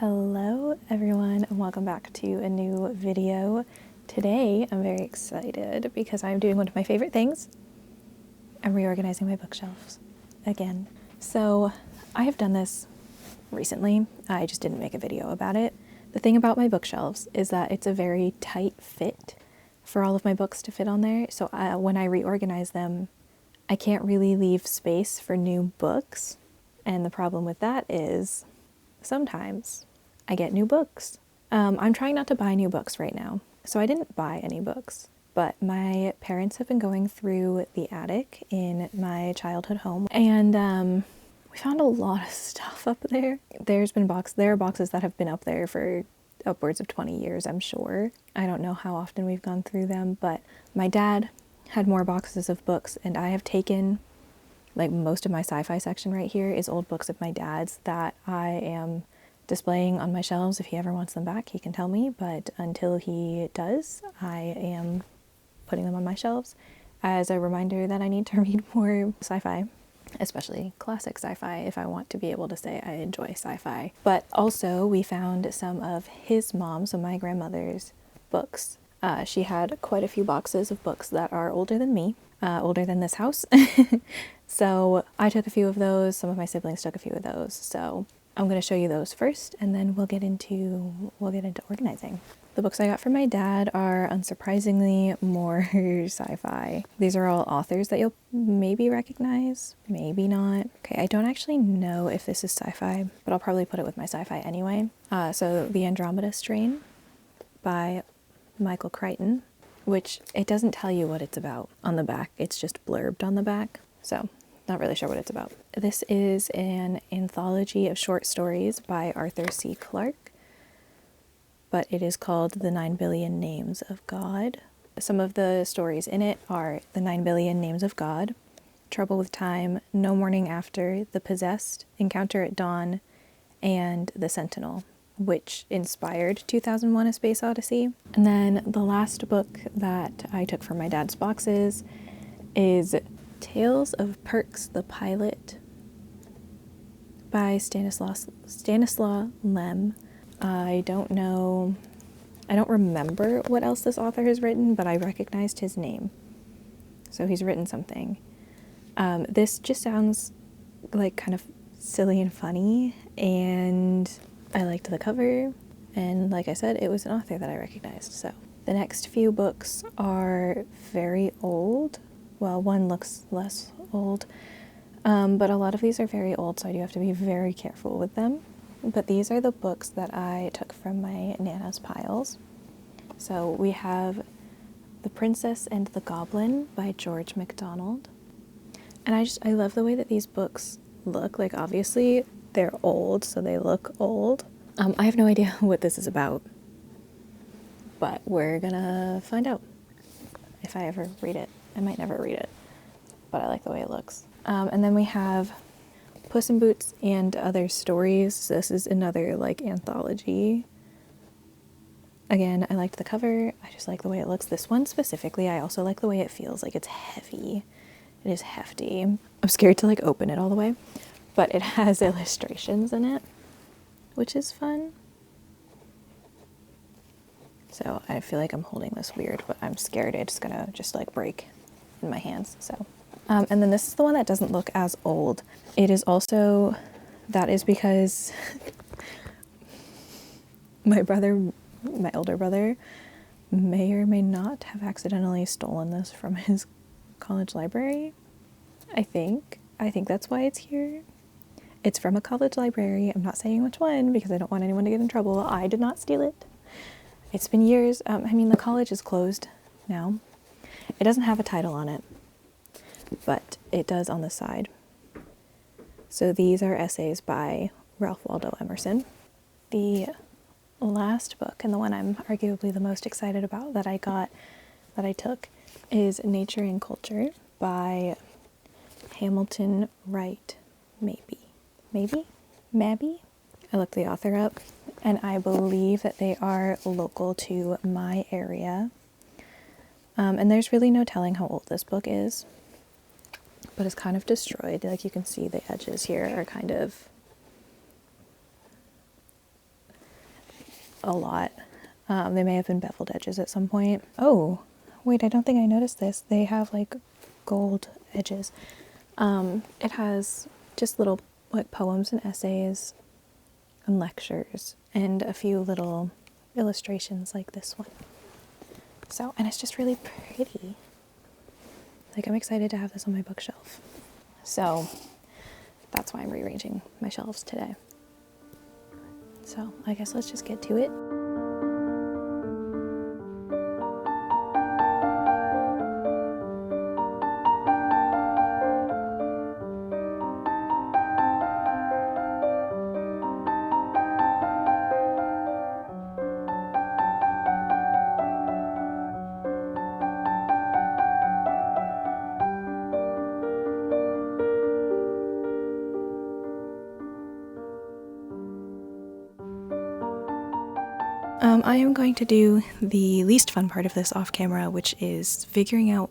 Hello everyone and welcome back to a new video. Today I'm very excited because I'm doing one of my favorite things. I'm reorganizing my bookshelves again. So I have done this recently. I just didn't make a video about it. The thing about my bookshelves is that it's a very tight fit for all of my books to fit on there. So when I reorganize them, I can't really leave space for new books. And the problem with that is sometimes I get new books. I'm trying not to buy new books right now, so I didn't buy any books, but my parents have been going through the attic in my childhood home, and we found a lot of stuff up there. There are boxes that have been up there for upwards of 20 years, I'm sure. I don't know how often we've gone through them, but my dad had more boxes of books, and I have taken, like, most of my sci-fi section right here is old books of my dad's that I am displaying on my shelves. If he ever wants them back, he can tell me, but until he does, I am putting them on my shelves as a reminder that I need to read more sci-fi, especially classic sci-fi, if I want to be able to say I enjoy sci-fi. But also we found some of his mom, so my grandmother's books. She had quite a few boxes of books that are older than me, older than this house. So I took a few of those, some of my siblings took a few of those. So I'm going to show you those first, and then we'll get into organizing. The books I got from my dad are unsurprisingly more sci-fi. These are all authors that you'll maybe recognize, maybe not. Okay, I don't actually know if this is sci-fi, but I'll probably put it with my sci-fi anyway. So The Andromeda Strain by Michael Crichton, which it doesn't tell you what it's about on the back. It's just blurbed on the back. So not really sure what it's about. This is an anthology of short stories by Arthur C. Clarke, but it is called The 9 Billion Names of God. Some of the stories in it are The 9 Billion Names of God, Trouble with Time, No Morning After, The Possessed, Encounter at Dawn, and The Sentinel, which inspired 2001: A Space Odyssey. And then the last book that I took from my dad's boxes is Tales of Perks the Pilot by Stanislaw Lem. I don't remember what else this author has written, but I recognized his name. So he's written something. This just sounds like kind of silly and funny, and I liked the cover, and like I said, it was an author that I recognized. So the next few books are very old. Well, one looks less old, but a lot of these are very old, so I do have to be very careful with them. But these are the books that I took from my Nana's piles. So we have The Princess and the Goblin by George MacDonald. And I love the way that these books look. Like, obviously they're old, so they look old. I have no idea what this is about, but we're gonna find out if I ever read it. I might never read it, but I like the way it looks. And then we have Puss in Boots and Other Stories. So this is another, like, anthology. Again, I liked the cover. I just like the way it looks. This one specifically, I also like the way it feels. Like, it's heavy. It is hefty. I'm scared to, like, open it all the way, but it has illustrations in it, which is fun. So I feel like I'm holding this weird, but I'm scared it's gonna just, like, break in my hands. So and then this is the one that doesn't look as old. It is also, that is because my older brother may or may not have accidentally stolen this from his college library. I think that's why it's here. It's from a college library. I'm not saying which one because I don't want anyone to get in trouble. I did not steal it. It's been years. I mean, the college is closed now. It doesn't have a title on it, but it does on the side. So these are essays by Ralph Waldo Emerson. The last book, and the one I'm arguably the most excited about that I took, is Nature and Culture by Hamilton Wright Mabie. I looked the author up, and I believe that they are local to my area. And there's really no telling how old this book is, but it's kind of destroyed. Like, you can see the edges here are kind of a lot. They may have been beveled edges at some point. Oh, wait, I don't think I noticed this. They have like gold edges. It has just little like poems and essays and lectures and a few little illustrations like this one. So, and it's just really pretty. Like, I'm excited to have this on my bookshelf. So that's why I'm rearranging my shelves today. So I guess let's just get to it. I am going to do the least fun part of this off camera, which is figuring out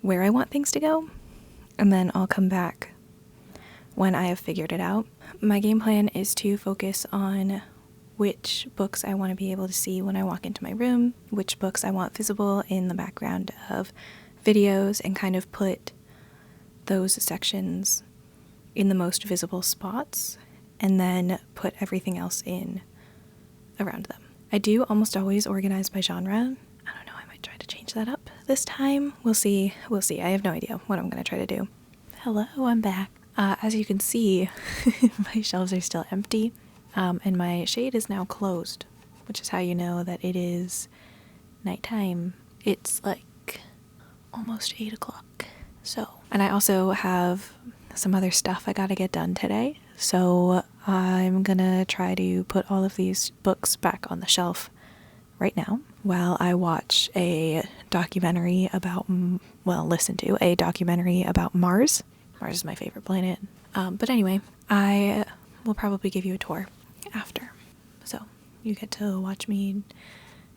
where I want things to go, and then I'll come back when I have figured it out. My game plan is to focus on which books I want to be able to see when I walk into my room, which books I want visible in the background of videos, and kind of put those sections in the most visible spots, and then put everything else in around them. I do almost always organize by genre. I don't know, I might try to change that up this time. We'll see. I have no idea what I'm going to try to do. Hello, I'm back. As you can see, my shelves are still empty, and my shade is now closed, which is how you know that it is nighttime. It's like almost 8 o'clock. So, and I also have some other stuff I gotta get done today. So I'm gonna try to put all of these books back on the shelf right now while I watch a documentary about, listen to a documentary about Mars. Mars is my favorite planet. But anyway, I will probably give you a tour after. So you get to watch me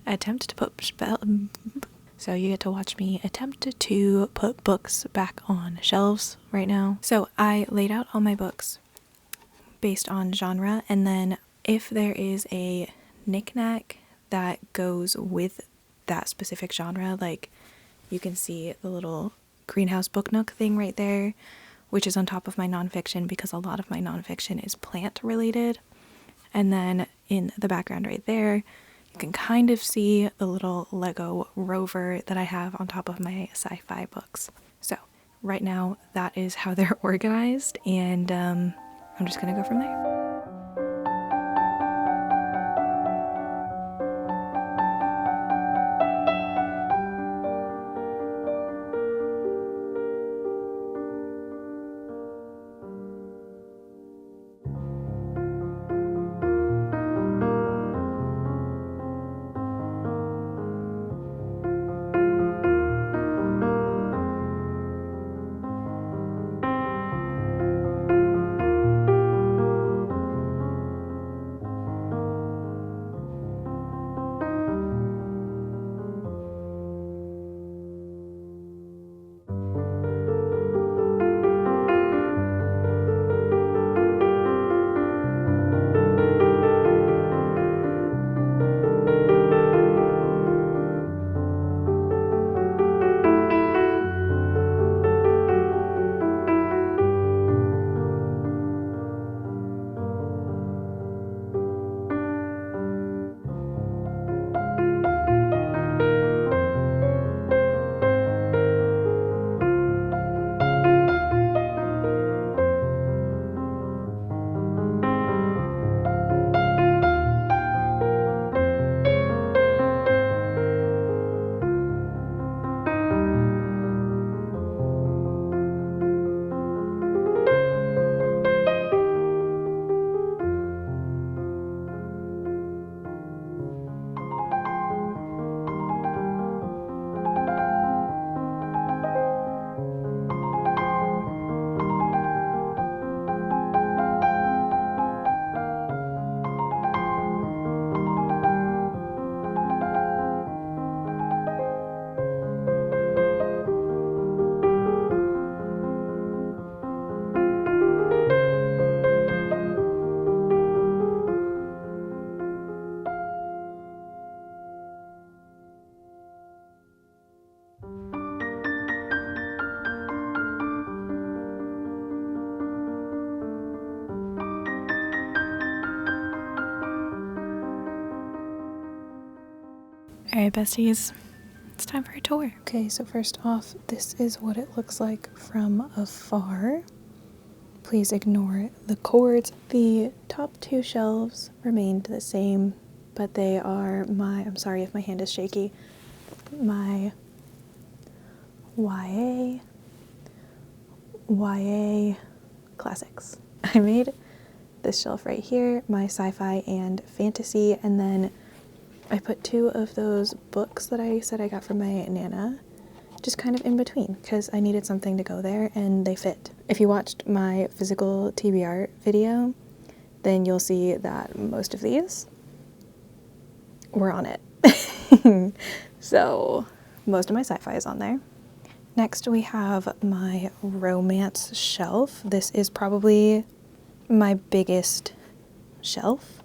attempt to put books back on shelves right now. So I laid out all my books based on genre, and then if there is a knickknack that goes with that specific genre, like you can see the little greenhouse book nook thing right there, which is on top of my nonfiction because a lot of my nonfiction is plant related. And then in the background right there, you can kind of see the little Lego rover that I have on top of my sci-fi books. So right now that is how they're organized, and I'm just gonna go from there. Alright, besties, it's time for a tour. Okay, so first off, this is what it looks like from afar. Please ignore the cords. The top two shelves remained the same, but they are I'm sorry if my hand is shaky, my YA classics. I made this shelf right here, my sci-fi and fantasy, and then I put two of those books that I said I got from my Nana just kind of in between because I needed something to go there and they fit. If you watched my physical TBR video, then you'll see that most of these were on it. So most of my sci-fi is on there. Next we have my romance shelf. This is probably my biggest shelf.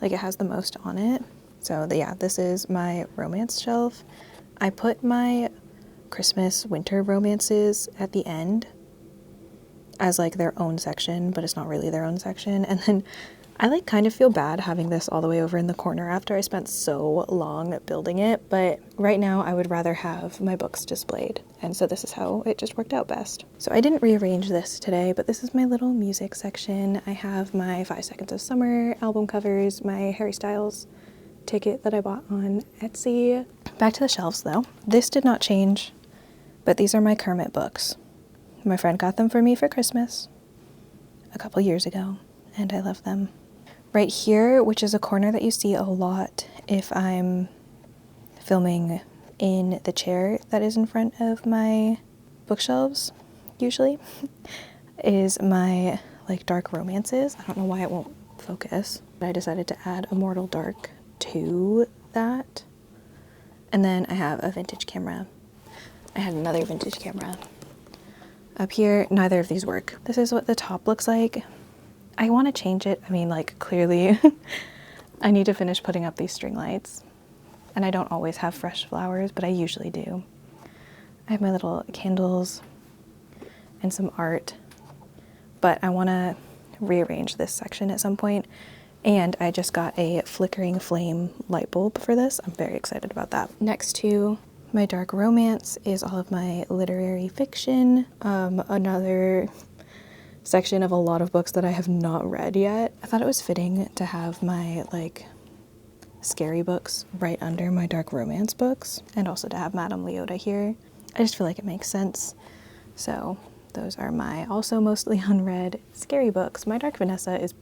Like, it has the most on it. So yeah, this is my romance shelf. I put my Christmas winter romances at the end as like their own section, but it's not really their own section. And then I like kind of feel bad having this all the way over in the corner after I spent so long building it, but right now I would rather have my books displayed. And so this is how it just worked out best. So I didn't rearrange this today, but this is my little music section. I have my 5 Seconds of Summer album covers, my Harry Styles ticket that I bought on Etsy. Back to the shelves though. This did not change, but these are my Kermit books. My friend got them for me for Christmas a couple years ago, and I love them. Right here, which is a corner that you see a lot if I'm filming in the chair that is in front of my bookshelves, usually, is my like dark romances. I don't know why it won't focus, but I decided to add Immortal Dark to that. And then I have a vintage camera. I had another vintage camera. Up here, neither of these work. This is what the top looks like. I want to change it. I mean, like, clearly I need to finish putting up these string lights. And I don't always have fresh flowers, but I usually do. I have my little candles and some art, but I want to rearrange this section at some point. And I just got a flickering flame light bulb for this. I'm very excited about that. Next to my dark romance is all of my literary fiction. Another section of a lot of books that I have not read yet. I thought it was fitting to have my like scary books right under my dark romance books, and also to have Madame Leota here. I just feel like it makes sense. So those are my also mostly unread scary books. My Dark Vanessa is,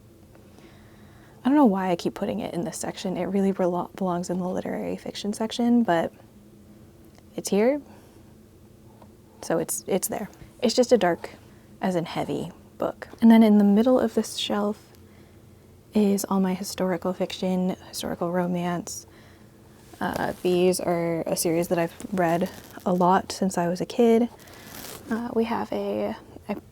I don't know why I keep putting it in this section. It really belongs in the literary fiction section, but it's here, so it's there. It's just a dark, as in heavy, book. And then in the middle of this shelf is all my historical fiction, historical romance. These are a series that I've read a lot since I was a kid. We have I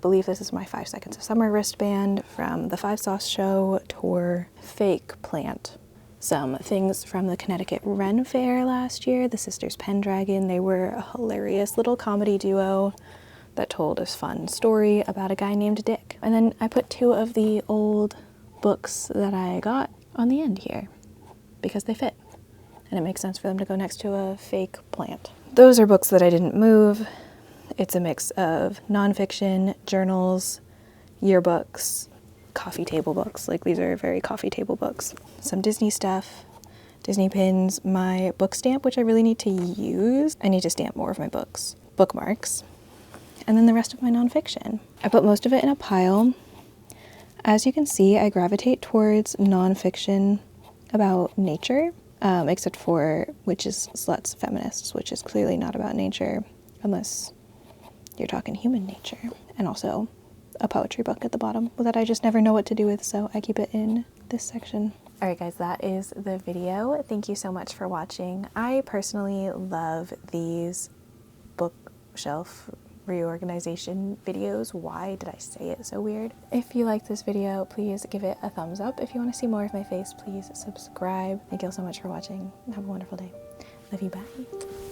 believe this is my 5 Seconds of Summer wristband from the Five Sauce Show tour, Fake Plant. Some things from the Connecticut Ren Fair last year, the Sisters Pendragon. They were a hilarious little comedy duo that told a fun story about a guy named Dick. And then I put 2 of the old books that I got on the end here because they fit. And it makes sense for them to go next to a fake plant. Those are books that I didn't move. It's a mix of nonfiction, journals, yearbooks, coffee table books. Like, these are very coffee table books. Some Disney stuff, Disney pins, my book stamp, which I really need to use. I need to stamp more of my books. Bookmarks. And then the rest of my nonfiction. I put most of it in a pile. As you can see, I gravitate towards nonfiction about nature, except for Witches, Sluts, Feminists, which is clearly not about nature, unless you're talking human nature. And also a poetry book at the bottom that I just never know what to do with, so I keep it in this section. Alright guys, that is the video. Thank you so much for watching. I personally love these bookshelf reorganization videos. Why did I say it so weird? If you liked this video, please give it a thumbs up. If you want to see more of my face, please subscribe. Thank you all so much for watching. Have a wonderful day. Love you, bye.